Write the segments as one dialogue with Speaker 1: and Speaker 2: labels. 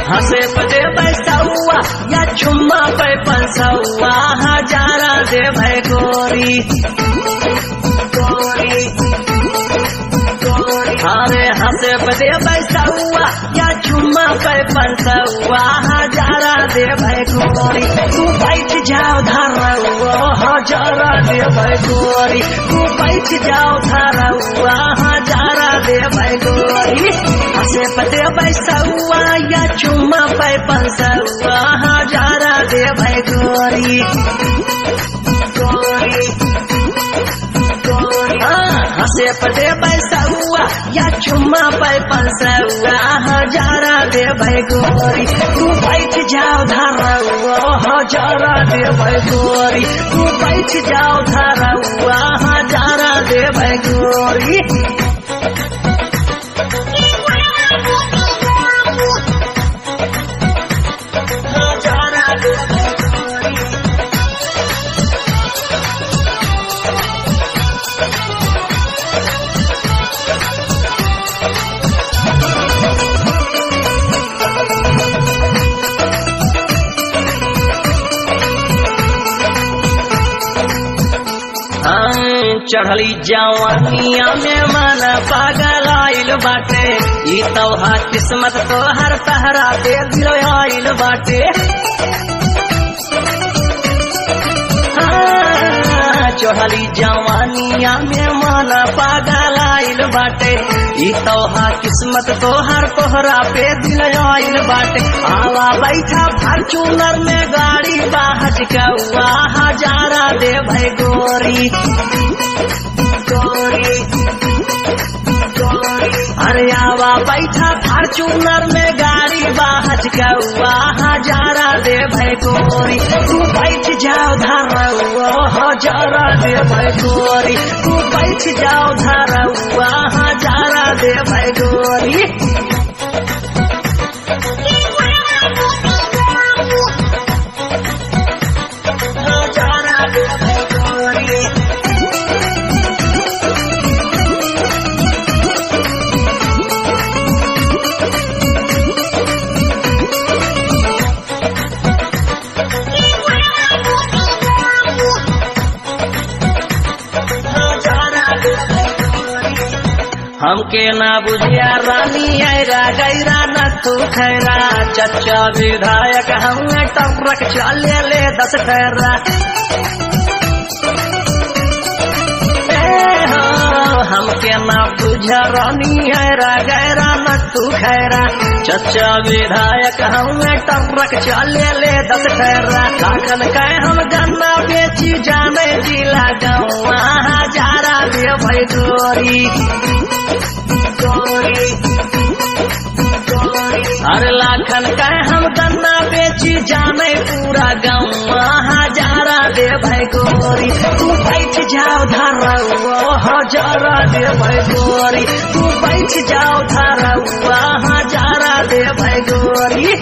Speaker 1: हंसे पदे बैसौआ या चुम्मा पे पंसौआ हजारा दे भाई गोरी अरे हंसे पदे बैसौआ या चुम्मा पे पंसौआ हजारा दे भाई गोरी तू बैठ जाओ धरौआ हजारा दे भाई गोरी तू बैठ जाओ धरौआ हजारा दे भाई गोरी हंसे पदे बैसौआ या चुम्मा पे पंसौआ हजारा दे भाई गोरी हंसे पदे बैसौआ या चुम्मा पे पंसौआ हजारा दे भाई गोरी तू बैठ जाओ धरौआ हजारा दे भाई गोरी तू बैठ जाओ धरौआ हजारा दे भाई गोरी चढ़ली जवानिया में मन पागल आइल बाटे ई तोहार किस्मत तो हर तहरा दे दिल आइल बाटे चढ़ली जवानिया में मन पागल आइल बाटे ई तोहार किस्मत तो हर तोहरा पे दिल आइल बाटे आवा बैठा फॉर्च्यूनर में गाड़ी बाहज कौआ हजारा दे भाई गोरी अरे आवा बैठा फॉर्च्यूनर में गाड़ी बाहज कौआ हजारा दे भाई गोरी तू बैठ जाओ धरौआ हजारा दे भाई गोरी तू बैठ जाओ धरौआ हजारा दे भाई गोरी हमके ना बुझिया रानी ऐरा गैरा न तू खैरा चचा विधायक हमें टपरक चले ले 10 खैरा हमके ना बुझिया रानी ऐरा गैरा न तू खैरा चचा विधायक हमें टपरक चले ले 10 खैरा लाखन कहे हम गन्ना बेची जाने जिला गौआ हजारा दे भाई गोरी हर लाखन कहे हम गन्ना बेची जाने पूरा गाँव हजारा दे भाई गोरी तू बैठ जाओ धरौआ हजारा दे भाई गोरी तू बैठ जाओ धरौआ हजारा दे भाई गोरी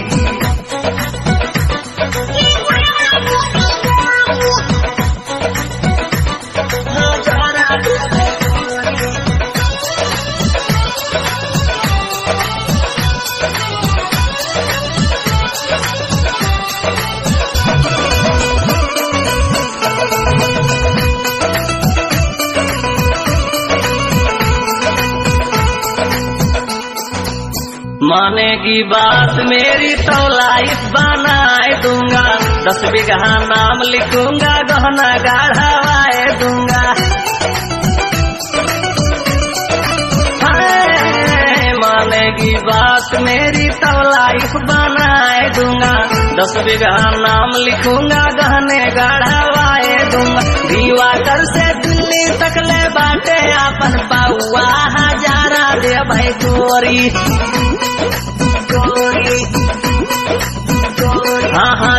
Speaker 1: मानेगी बात मेरी तो लाइफ बनाए दूंगा 10 बीघा नाम लिखूंगा गहना गाढ़वाए दूंगा मानेगी बात मेरी तो लाइफ बनाए दूंगा 10 बीघा नाम लिखूंगा गहने गाढ़वाए दूंगा दीवाकर से दिल्ली तक ले बाटे अपन पाउआ हजारा दे भाई गोरी हाँ हाँ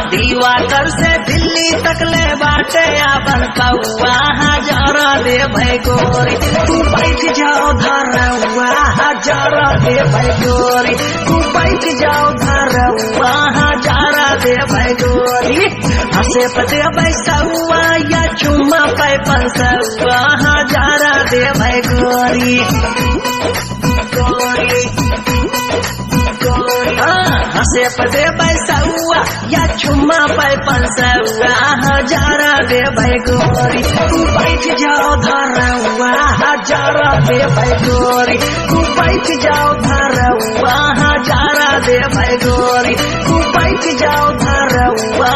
Speaker 1: बाटे अपन पौआ हजारा दे भाई गोरी तू बैठ जाओ धरवा हजारा दे भाई गोरी तू बैठ जाओ धरवा हजारा दे भाई गोरी हंसे पते बैसवा या चुम्मा पे पंसवा हजारा दे भाई गोरी हंसे पते पैसवा या चुम्मा पे पंसवा हजारा दे भाई गोरी तू बैठ जाओ धरवा हजारा दे भाई गोरी तू बैठ जाओ धरवा हजारा दे भाई गोरी तू बैठ जाओ धरवा